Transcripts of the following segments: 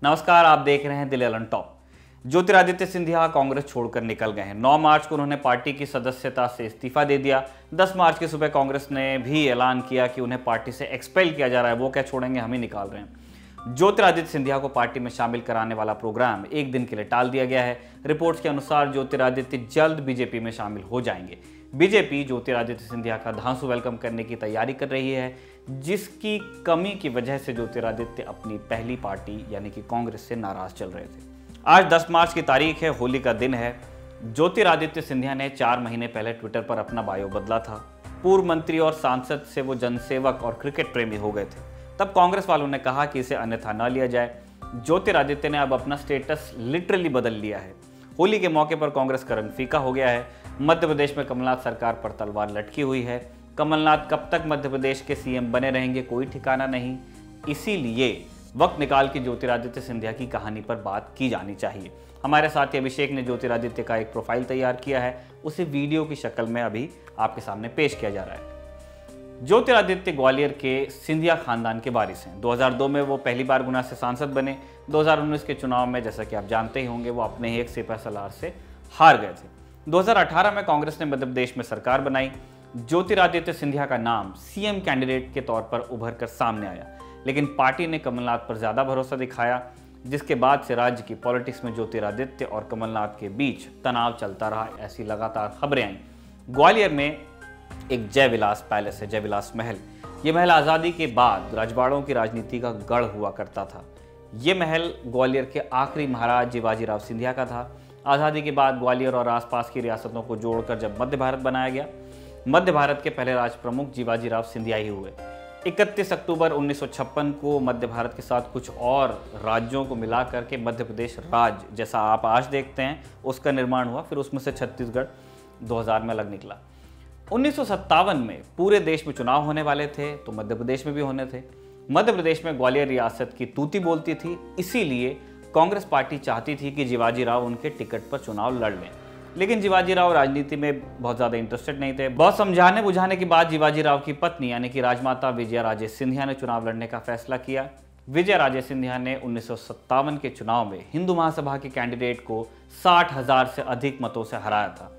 नमस्कार, आप देख रहे हैं दिल्ली ऑन टॉप। ज्योतिरादित्य सिंधिया कांग्रेस छोड़कर निकल गए हैं। 9 मार्च को उन्होंने पार्टी की सदस्यता से इस्तीफा दे दिया। 10 मार्च की सुबह कांग्रेस ने भी ऐलान किया कि उन्हें पार्टी से एक्सपेल किया जा रहा है। वो क्या छोड़ेंगे, हम ही निकाल रहे हैं। ज्योतिरादित्य सिंधिया को पार्टी में शामिल कराने वाला प्रोग्राम एक दिन के लिए टाल दिया गया है। रिपोर्ट्स के अनुसार ज्योतिरादित्य जल्द बीजेपी में शामिल हो जाएंगे। बीजेपी ज्योतिरादित्य सिंधिया का धांसू वेलकम करने की तैयारी कर रही है, जिसकी कमी की वजह से ज्योतिरादित्य अपनी पहली पार्टी यानी कि कांग्रेस से नाराज चल रहे थे। आज 10 मार्च की तारीख है, होली का दिन है। ज्योतिरादित्य सिंधिया ने 4 महीने पहले ट्विटर पर अपना बायो बदला था। पूर्व मंत्री और सांसद से वो जनसेवक और क्रिकेट प्रेमी हो गए थे। तब कांग्रेस वालों ने कहा कि इसे अन्यथा न लिया जाए। ज्योतिरादित्य ने अब अपना स्टेटस लिटरली बदल लिया है। होली के मौके पर कांग्रेस का रंग फीका हो गया है। मध्य प्रदेश में कमलनाथ सरकार पर तलवार लटकी हुई है। कमलनाथ कब तक मध्य प्रदेश के सीएम बने रहेंगे, कोई ठिकाना नहीं। इसीलिए वक्त निकाल के ज्योतिरादित्य सिंधिया की कहानी पर बात की जानी चाहिए। हमारे साथी अभिषेक ने ज्योतिरादित्य का एक प्रोफाइल तैयार किया है, उसे वीडियो की शक्ल में अभी आपके सामने पेश किया जा रहा है। ज्योतिरादित्य ग्वालियर के सिंधिया खानदान के वारिस हैं। 2002 में वो पहली बार गुना से सांसद बने। 2019 के चुनाव में, जैसा कि आप जानते ही होंगे, वो अपने ही एक सिपह सलार से हार गए थे। 2018 में कांग्रेस ने मध्य प्रदेश में सरकार बनाई। ज्योतिरादित्य सिंधिया का नाम सीएम कैंडिडेट के तौर पर उभर कर सामने आया, लेकिन पार्टी ने कमलनाथ पर ज्यादा भरोसा दिखाया, जिसके बाद से राज्य की पॉलिटिक्स में ज्योतिरादित्य और कमलनाथ के बीच तनाव चलता रहा। ऐसी लगातार खबरें आईं। ग्वालियर में एक जयविलास पैलेस है, जयविलास महल। ये महल आज़ादी के बाद रजवाड़ों की राजनीति का गढ़ हुआ करता था। ये महल ग्वालियर के आखिरी महाराज जीवाजीराव सिंधिया का था। आज़ादी के बाद ग्वालियर और आसपास की रियासतों को जोड़कर जब मध्य भारत बनाया गया, मध्य भारत के पहले राज प्रमुख जीवाजीराव सिंधिया ही हुए। 31 अक्टूबर 1956 को मध्य भारत के साथ कुछ और राज्यों को मिला करके मध्य प्रदेश राज्य, जैसा आप आज देखते हैं, उसका निर्माण हुआ। फिर उसमें से छत्तीसगढ़ 2000 में अलग निकला। 1957 में पूरे देश में चुनाव होने वाले थे, तो मध्य प्रदेश में भी होने थे। मध्य प्रदेश में ग्वालियर रियासत की तूती बोलती थी, इसीलिए कांग्रेस पार्टी चाहती थी कि जीवाजीराव उनके टिकट पर चुनाव लड़ लें। लेकिन जीवाजीराव राजनीति में बहुत ज़्यादा इंटरेस्टेड नहीं थे। बहुत समझाने बुझाने के बाद जीवाजीराव की पत्नी यानी कि राजमाता विजया राजे सिंधिया ने चुनाव लड़ने का फैसला किया। विजया राजे सिंधिया ने 1957 के चुनाव में हिंदू महासभा के कैंडिडेट को 60,000 से अधिक मतों से हराया था।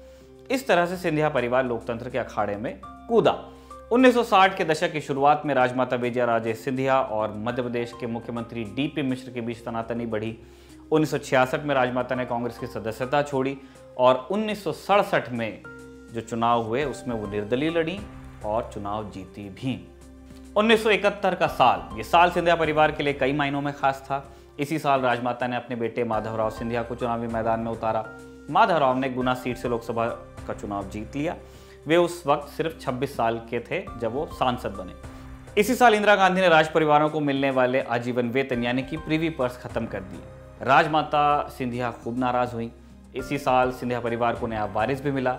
इस तरह से सिंधिया परिवार लोकतंत्र के अखाड़े में कूदा। 1960 के दशक की शुरुआत में राजमाता विजया राजे सिंधिया और मध्य प्रदेश के मुख्यमंत्री डीपी मिश्र के बीच तनातनी बढ़ी। 1966 में राजमाता ने कांग्रेस की सदस्यता छोड़ी और 1967 में जो चुनाव हुए उसमें वो निर्दलीय लड़ी और चुनाव जीती भी। 1971 का साल, ये साल सिंधिया परिवार के लिए कई मायनों में खास था। इसी साल राजमाता ने अपने बेटे माधवराव सिंधिया को चुनावी मैदान में उतारा। माधवराव ने गुना सीट से लोकसभा का चुनाव जीत लिया। वे उस वक्त सिर्फ 26 साल के थे जब वो सांसद बने। इसी साल इंदिरा गांधी ने राज परिवारों को मिलने वाले आजीवन वेतन यानी कि प्रीवी पर्स खत्म कर दिए। राजमाता सिंधिया खूब नाराज हुई। इसी साल सिंधिया परिवार को नया वारिस भी मिला।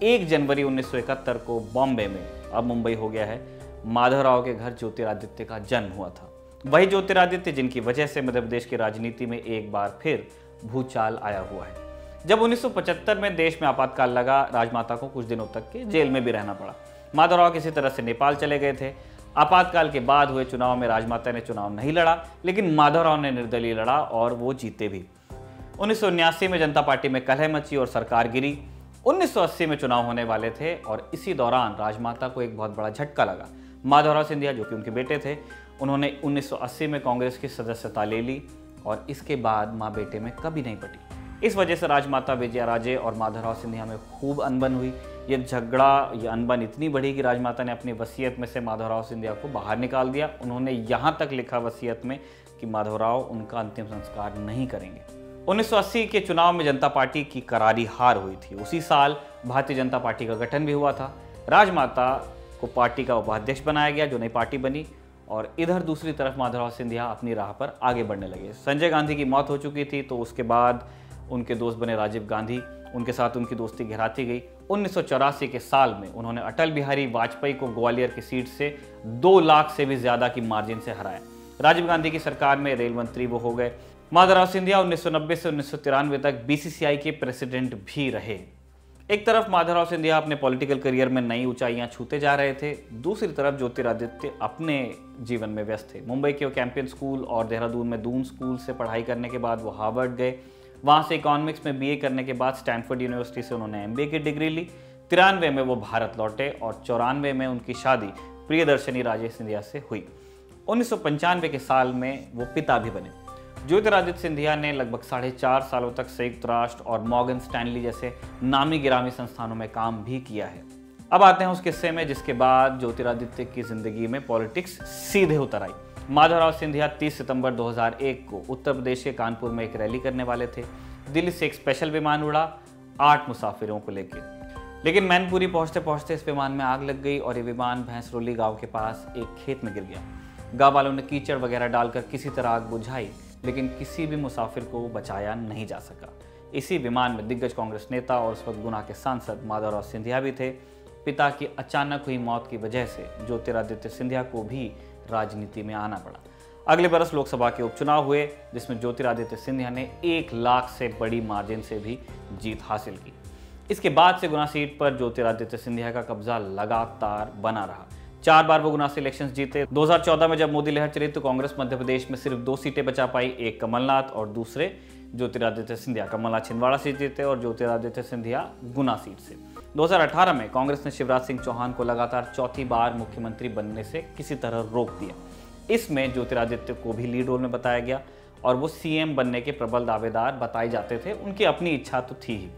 1 जनवरी 1971 को बॉम्बे में, अब मुंबई हो गया है, माधवराव के घर ज्योतिरादित्य का जन्म हुआ था। वही ज्योतिरादित्य जिनकी वजह से मध्य प्रदेश की राजनीति में एक बार फिर भूचाल आया हुआ है। जब 1975 में देश में आपातकाल लगा, राजमाता को कुछ दिनों तक के जेल में भी रहना पड़ा। माधवराव किसी तरह से नेपाल चले गए थे। आपातकाल के बाद हुए चुनाव में राजमाता ने चुनाव नहीं लड़ा, लेकिन माधवराव ने निर्दलीय लड़ा और वो जीते भी। 1979 में जनता पार्टी में कलह मची और सरकार गिरी। 1980 में चुनाव होने वाले थे और इसी दौरान राजमाता को एक बहुत बड़ा झटका लगा। माधवराव सिंधिया, जो कि उनके बेटे थे, उन्होंने 1980 में कांग्रेस की सदस्यता ले ली और इसके बाद माँ बेटे में कभी नहीं पटी। इस वजह से राजमाता विजया राजे और माधवराव सिंधिया में खूब अनबन हुई। ये झगड़ा, ये अनबन इतनी बढ़ी कि राजमाता ने अपनी वसीयत में से माधवराव सिंधिया को बाहर निकाल दिया। उन्होंने यहाँ तक लिखा वसीयत में कि माधवराव उनका अंतिम संस्कार नहीं करेंगे। 1980 के चुनाव में जनता पार्टी की करारी हार हुई थी। उसी साल भारतीय जनता पार्टी का गठन भी हुआ था। राजमाता को पार्टी का उपाध्यक्ष बनाया गया, जो नई पार्टी बनी, और इधर दूसरी तरफ माधवराव सिंधिया अपनी राह पर आगे बढ़ने लगे। संजय गांधी की मौत हो चुकी थी, तो उसके बाद उनके दोस्त बने राजीव गांधी। उनके साथ उनकी दोस्ती गहराती गई। 1984 के साल में उन्होंने अटल बिहारी वाजपेयी को ग्वालियर की सीट से 2 लाख से भी ज्यादा की मार्जिन से हराया। राजीव गांधी की सरकार में रेल मंत्री वो हो गए। माधवराव सिंधिया 1990 से 1993 तक बीसीसीआई के प्रेसिडेंट भी रहे। एक तरफ माधवराव सिंधिया अपने पॉलिटिकल करियर में नई ऊंचाइयां छूते जा रहे थे, दूसरी तरफ ज्योतिरादित्य अपने जीवन में व्यस्त थे। मुंबई के कैंपियन स्कूल और देहरादून में दून स्कूल से पढ़ाई करने के बाद वो हार्वर्ड गए। वहां से इकोनॉमिक्स में बीए करने के बाद स्टैनफोर्ड यूनिवर्सिटी से उन्होंने एमबीए की डिग्री ली। 93 में वो भारत लौटे और 94 में उनकी शादी प्रियदर्शनी राजेश सिंधिया से हुई। 1995 के साल में वो पिता भी बने। ज्योतिरादित्य सिंधिया ने लगभग 4.5 सालों तक संयुक्त राष्ट्र और मॉर्गन स्टैनली जैसे नामी गिरामी संस्थानों में काम भी किया है। अब आते हैं उस किस्से में जिसके बाद ज्योतिरादित्य की जिंदगी में पॉलिटिक्स सीधे उतर आई। माधवराव सिंधिया 30 सितंबर 2001 को उत्तर प्रदेश के कानपुर में एक रैली करने वाले थे। दिल्ली से एक स्पेशल विमान उड़ा 8 मुसाफिरों को लेकर, लेकिन मैनपुरी पहुंचते पहुंचते इस विमान में आग लग गई और ये विमान भैंसरोली गांव के पास एक खेत में गिर गया। गांव वालों ने कीचड़ वगैरह डालकर किसी तरह आग बुझाई, लेकिन किसी भी मुसाफिर को बचाया नहीं जा सका। इसी विमान में दिग्गज कांग्रेस नेता और उस वक्त गुना के सांसद माधवराव सिंधिया भी थे। पिता की अचानक हुई मौत की वजह से ज्योतिरादित्य सिंधिया को भी राजनीति में आना पड़ा। अगले बरस लोकसभा के उपचुनाव हुए, जिसमें ज्योतिरादित्य सिंधिया ने 1 लाख से बड़ी मार्जिन से भी जीत हासिल की। इसके बाद से गुना सीट पर ज्योतिरादित्य सिंधिया का कब्जा लगातार बना रहा। 4 बार वो गुना से इलेक्शंस जीते। 2014 में जब मोदी लहर चली तो कांग्रेस मध्य प्रदेश में सिर्फ 2 सीटें बचा पाई, एक कमलनाथ और दूसरे ज्योतिरादित्य सिंधिया। कमलनाथ छिंदवाड़ा सीट जीते और ज्योतिरादित्य सिंधिया गुना सीट से। 2018 में कांग्रेस ने शिवराज सिंह चौहान को लगातार 4थी बार मुख्यमंत्री बनने से किसी तरह रोक दिया। इसमें ज्योतिरादित्य को भी लीड रोल में बताया गया और वो सीएम बनने के प्रबल दावेदार बताए जाते थे। उनकी अपनी इच्छा तो थी ही,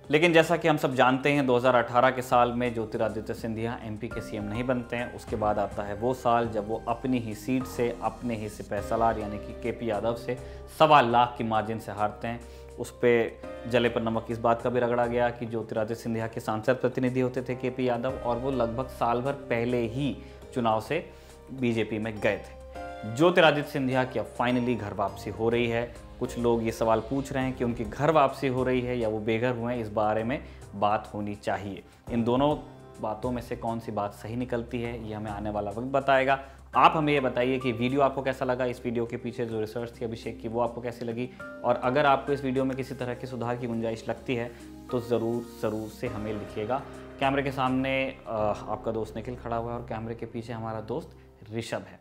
लेकिन जैसा कि हम सब जानते हैं 2018 के साल में ज्योतिरादित्य सिंधिया एमपी के सीएम नहीं बनते हैं। उसके बाद आता है वो साल जब वो अपनी ही सीट से अपने ही सिपहसालार यानी कि केपी यादव से 1.25 लाख की मार्जिन से हारते हैं। उस पर जले पर नमक इस बात का भी रगड़ा गया कि ज्योतिरादित्य सिंधिया के सांसद प्रतिनिधि होते थे केपी यादव और वो लगभग साल भर पहले ही चुनाव से बीजेपी में गए थे। ज्योतिरादित्य सिंधिया की अब फाइनली घर वापसी हो रही है। कुछ लोग ये सवाल पूछ रहे हैं कि उनकी घर वापसी हो रही है या वो बेघर हुए हैं, इस बारे में बात होनी चाहिए। इन दोनों बातों में से कौन सी बात सही निकलती है ये हमें आने वाला वक्त बताएगा। आप हमें ये बताइए कि वीडियो आपको कैसा लगा, इस वीडियो के पीछे जो रिसर्च थी अभिषेक की वो आपको कैसी लगी, और अगर आपको इस वीडियो में किसी तरह की सुधार की गुंजाइश लगती है तो ज़रूर से हमें लिखिएगा। कैमरे के सामने आपका दोस्त निखिल खड़ा हुआ है और कैमरे के पीछे हमारा दोस्त ऋषभ है।